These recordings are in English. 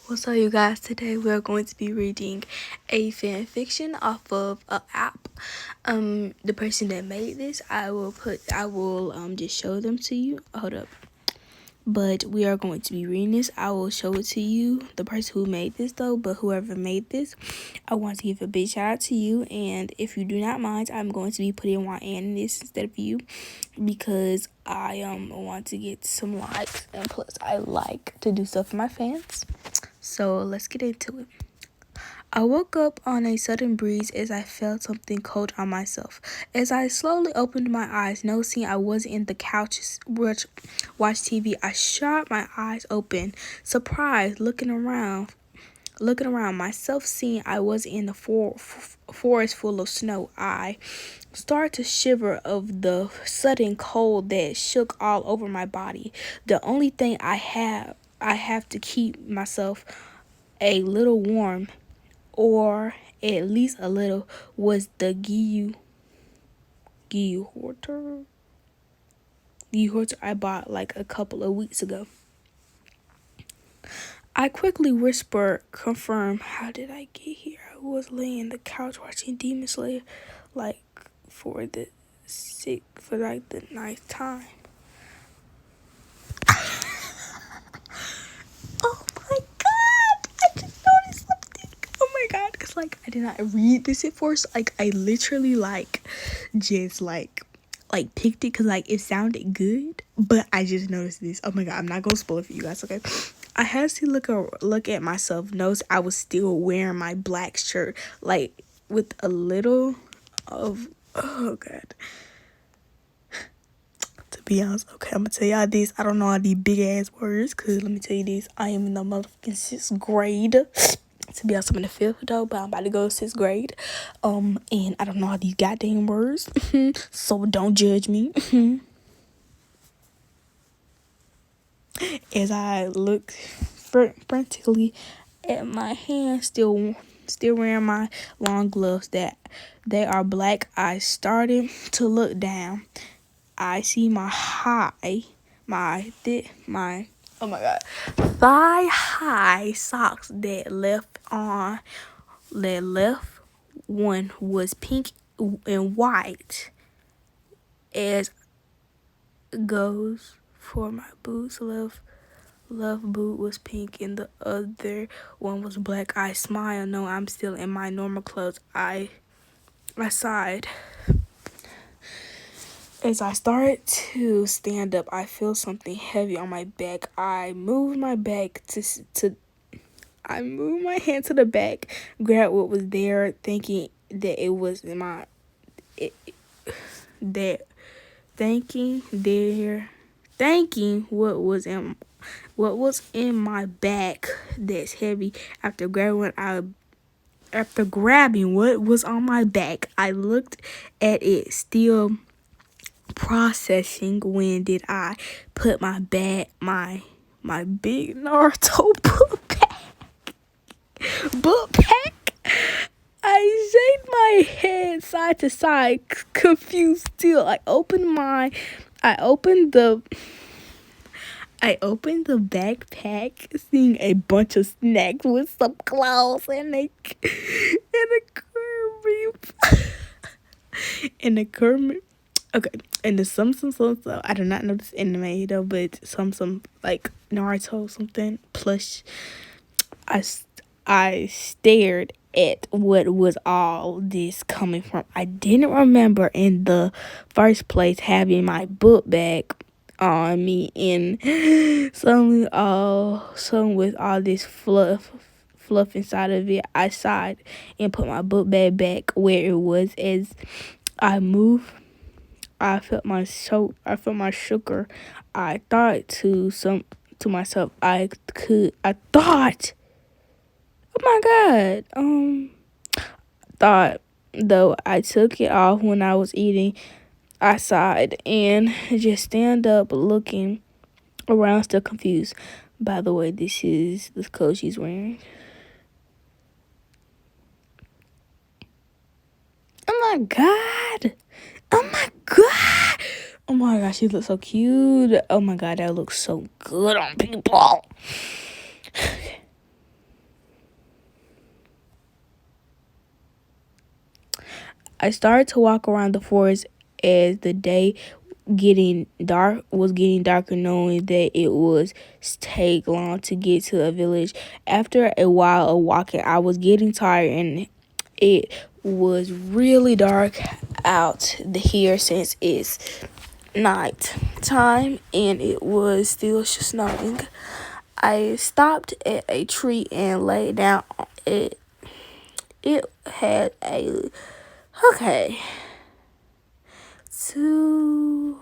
What's up, you guys? Today we are going to be reading a fan fiction off of an app. The person that made this, I will just show them to you. Hold up. But we are going to be reading this. I will show it to you, the person who made this though, but whoever made this, I want to give a big shout out to you. And if you do not mind, I'm going to be putting YN in this instead of you because I want to get some likes, and plus I like to do stuff for my fans. So let's get into it. I woke up on a sudden breeze as I felt something cold on myself. As I slowly opened my eyes, noticing I wasn't in the couch which watched TV, I shot my eyes open, surprised, looking around myself, seeing I was in the forest full of snow. I started to shiver of the sudden cold that shook all over my body. The only thing I have to keep myself a little warm, or at least a little, was the Gyu Horter I bought like a couple of weeks ago. I quickly whispered, confirm, how did I get here? I was laying on the couch watching Demon Slayer for the ninth time. Oh my god! I just noticed something. Oh my god, because I did not read this at first. I literally just picked it because it sounded good, but I just noticed this. Oh my god, I'm not gonna spoil it for you guys, okay? I had to look at myself, notice I was still wearing my black shirt, with a little of, oh god. To be honest, okay, I'm gonna tell y'all this. I don't know all these big ass words, cause let me tell you this, I am in the motherfucking 6th grade. To be honest, I'm in the 5th though, but I'm about to go to 6th grade. And I don't know all these goddamn words. So don't judge me. As I looked frantically at my hands, still wearing my long gloves that they are black, I started to look down. I see my thigh high socks that left one was pink and white, as goes for my boots. Left boot was pink and the other one was black. I smiled. No, I'm still in my normal clothes. I sighed. As I started to stand up, I feel something heavy on my back. I moved my hand to the back, grabbed what was there, thinking that it was thinking what was in my back that's heavy. After grabbing what was on my back, I looked at it, still processing. When did I put my big Naruto book back? I shake my head side to side, confused still. I opened the backpack, seeing a bunch of snacks with some clothes and a Kermit. Okay, and the some I do not know this anime though, but some Naruto something plush. I stared at what was all this coming from. I didn't remember in the first place having my book bag on me, and some with all this fluff inside of it. I sighed and put my book bag back where it was. As I moved, I felt my sugar. I thought to myself, I thought, oh my god, thought, though I took it off when I was eating. I sighed and just stand up, looking around, still confused. By the way, this is the clothes she's wearing. Oh my god! Oh my god! Oh my gosh, she looks so cute. Oh my god, that looks so good on people. I started to walk around the forest as the day was getting darker, knowing that it was take long to get to a village. After a while of walking, I was getting tired and it was really dark out here since it's night time and it was still snowing. I stopped at a tree and lay down. It had a okay. To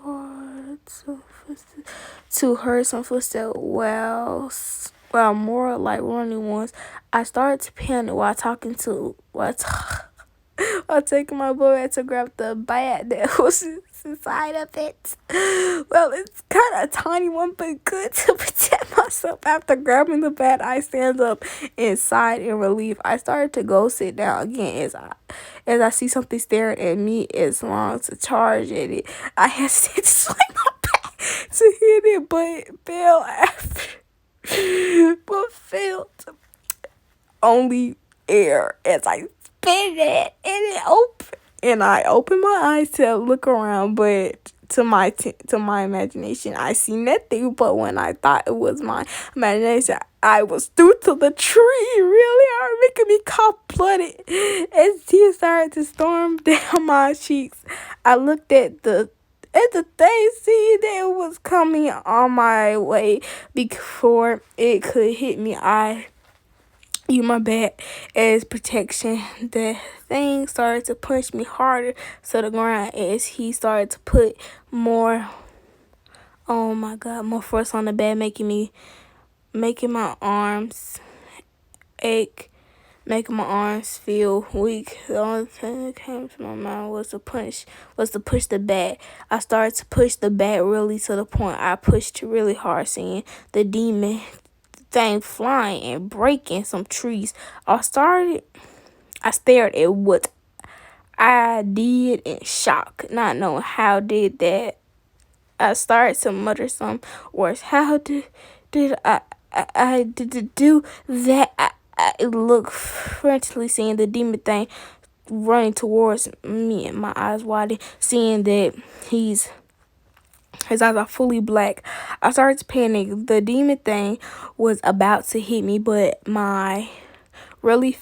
heard some footsteps while more like running ones. I started to panic while taking my boy out to grab the bat that was inside of it. Well, it's kind of a tiny one, but good to protect myself. After grabbing the bat, I stand up inside in relief. I started to go sit down again as I see something staring at me as long to charge at it. I hesitated to swing my bat to hit it, but felt only air as I spin it and I opened my eyes to look around, but to my imagination, I see nothing. But when I thought it was my imagination, I was through to the tree really hard, making me cold-blooded as tears started to storm down my cheeks. I looked at the thing, seeing that it was coming on my way before it could hit me. I used my bat as protection. The thing started to punch me harder to the ground as he started to put more, oh my god, more force on the bat, making my arms ache, making my arms feel weak. The only thing that came to my mind was to push the bat. I started to push the bat really to the point I pushed really hard, seeing the demon thing flying and breaking some trees. I stared at what I did in shock, not knowing how did that. I started to mutter some words. How did I do that? I looked frantically, seeing the demon thing running towards me, and my eyes widened, seeing that his eyes are fully black. I started to panic. The demon thing was about to hit me, but my really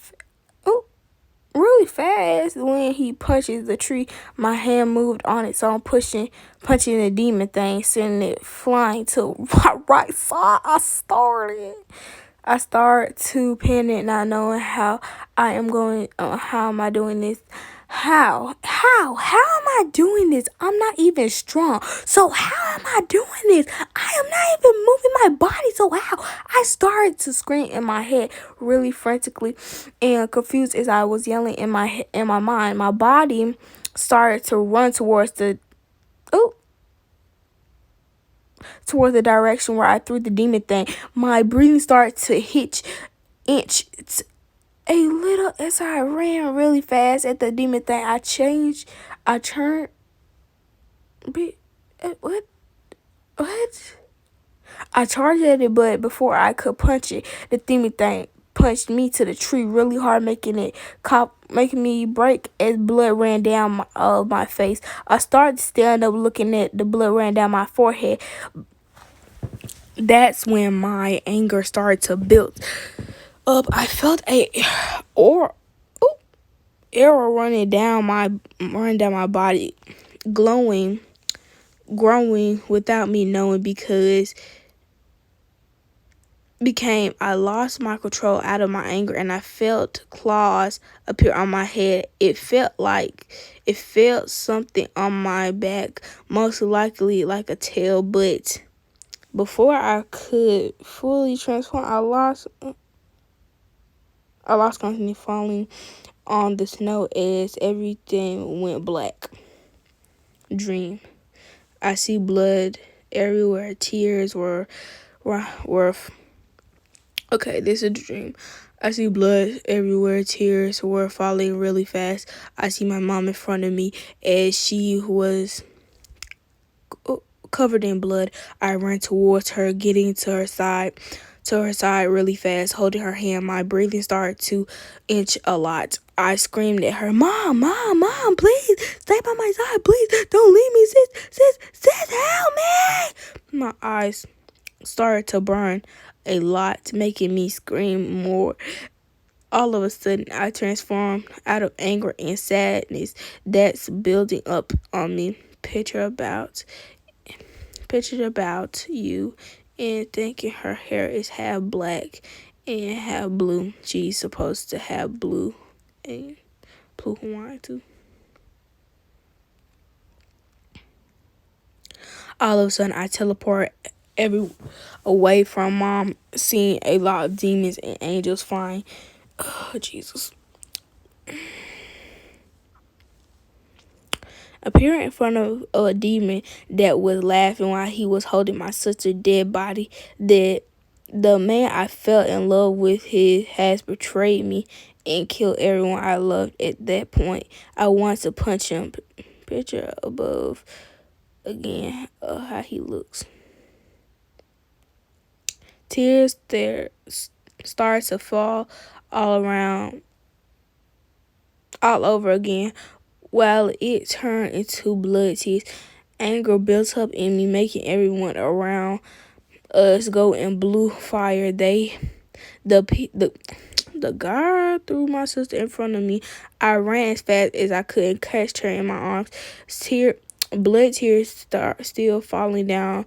fast when he punches the tree, my hand moved on it, so I'm punching the demon thing, sending it flying to my right side. I started to panic, not knowing how am I doing this? How am I doing this? I'm not even strong. So how am I doing this? I am not even moving my body. So how? I started to scream in my head really frantically and confused as I was yelling in my mind. My body started to run towards the direction where I threw the demon thing. My breathing started to inch a little as I ran really fast at the demon thing. I turned. What? I charged at it, but before I could punch it, the demon thing punched me to the tree really hard, making me break as blood ran down my face. I started to stand up, looking at the blood ran down my forehead. That's when my anger started to build up. I felt arrow running down my body, growing without me knowing, because I lost my control out of my anger, and I felt claws appear on my head. It felt something on my back, most likely like a tail, but before I could fully transform, I lost consciousness, falling on the snow as everything went black. Dream. I see blood everywhere. Tears were okay, this is a dream. I see blood everywhere. Tears were falling really fast. I see my mom in front of me as she was covered in blood. I ran towards her, getting to her side really fast, holding her hand. My breathing started to inch a lot. I screamed at her, Mom, Mom, Mom, please, stay by my side, please, don't leave me, sis, help me. My eyes started to burn a lot, making me scream more. All of a sudden, I transformed out of anger and sadness that's building up on me. Picture about you and thinking her hair is half black and half blue. She's supposed to have blue and blue Hawaiian too. All of a sudden, I teleport away from Mom, seeing a lot of demons and angels flying. Oh, Jesus. Appearing in front of a demon that was laughing while he was holding my sister's dead body. That the man I fell in love with has betrayed me and killed everyone I loved at that point. I wanted to punch him. Picture above again of how he looks. Tears there start to fall all over again, while it turned into blood tears. Anger built up in me, making everyone around us go in blue fire. The guard threw my sister in front of me. I ran as fast as I could and catched her in my arms. Blood tears still falling down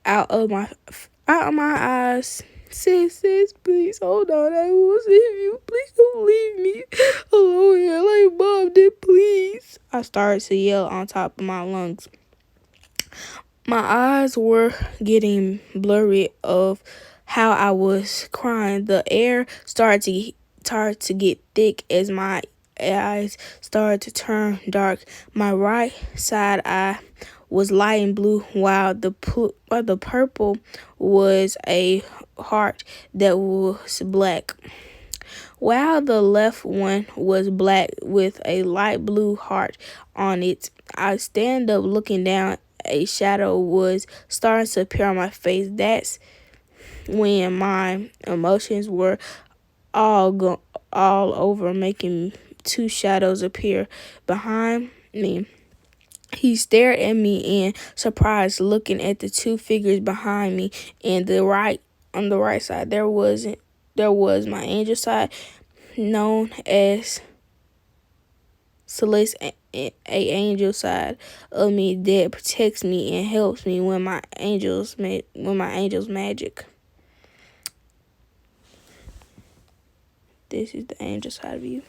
out of my eyes. Sis, please hold on. I will save you. Please don't leave me alone here like Mom did, please. I started to yell on top of my lungs. My eyes were getting blurry of how I was crying. The air started to get thick as my eyes started to turn dark. My right side eye was light blue, while the purple was a heart that was black. While the left one was black with a light blue heart on it. I stand up looking down. A shadow was starting to appear on my face. That's when my emotions were all over, making two shadows appear behind me. He stared at me in surprise, looking at the two figures behind me. On the right side, there was my angel side, known as Celeste, a angel side of me that protects me and helps me when my angel's magic. This is the angel side of you.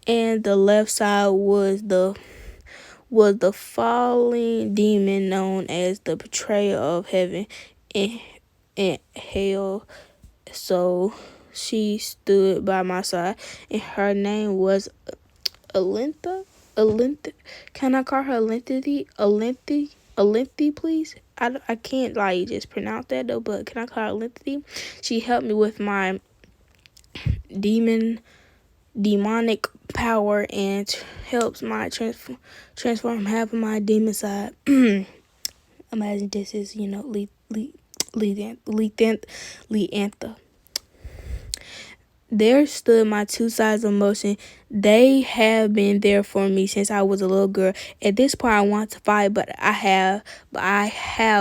And the left side was the falling demon known as the betrayer of heaven and hell. So she stood by my side, and her name was Alinta. Can I call her Alinthi, please? I can't just pronounce that though, but can I call her Alinthi? She helped me with my demonic power and helps my transform half of my demon side. Imagine this is Leantha. There stood my two sides of motion. They have been there for me since I was a little girl. At this point, I want to fight, but I have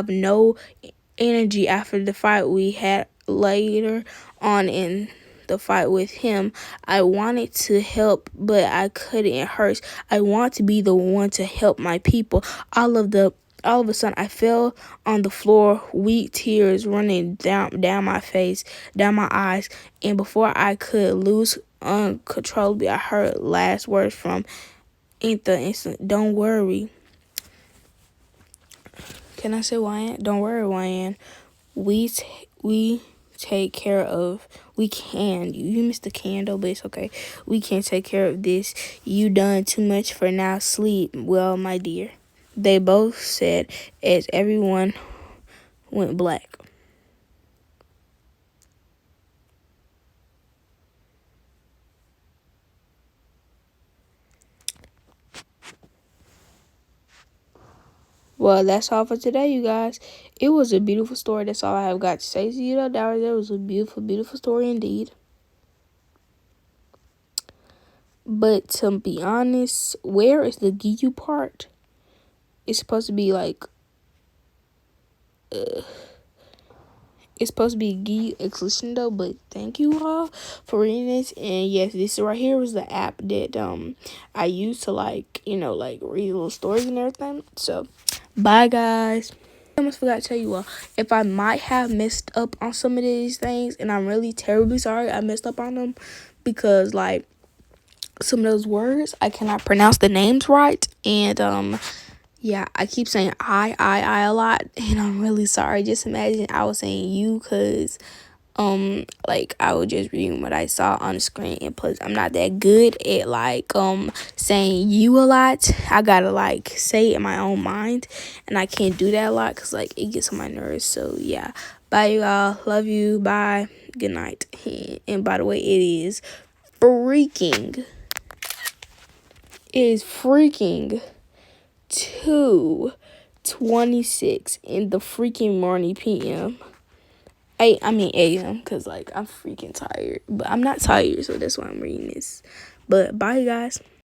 no energy after the fight we had later on in the fight with him. I wanted to help, but I couldn't. It hurts. I want to be the one to help my people. All of a sudden, I fell on the floor, weak tears running down my face, down my eyes, and before I could lose uncontrollably, I heard last words from Intha. Don't worry. Can I say Wyan? Don't worry, Wyan. We take care of. We can. You missed the candle, but it's okay. We can take care of this. You done too much for now. Sleep well, my dear. They both said as everyone went black. Well, that's all for today, you guys. It was a beautiful story. That's all I have got to say to you. That was a beautiful, beautiful story indeed. But to be honest, where is the Giyu part? It's supposed to be like, it's supposed to be Giyu Exclusion, but thank you all for reading this. And yes, this right here was the app that I use to like, you know, like read little stories and everything. So bye guys. I almost forgot to tell you all, if I might have messed up on some of these things, and I'm really terribly sorry I messed up on them, because like some of those words I cannot pronounce the names right, and yeah, I keep saying I a lot, and I'm really sorry. Just imagine I was saying you, because like I was just reading what I saw on the screen, and plus I'm not that good at like saying you a lot. I gotta like say it in my own mind, and I can't do that a lot because like it gets on my nerves. So yeah, bye you all, love you, bye, good night. And by the way, freaking it is freaking 2:26 in the freaking morning PM. I mean AM, because like I'm freaking tired, but I'm not tired, so that's why I'm reading this. But bye guys.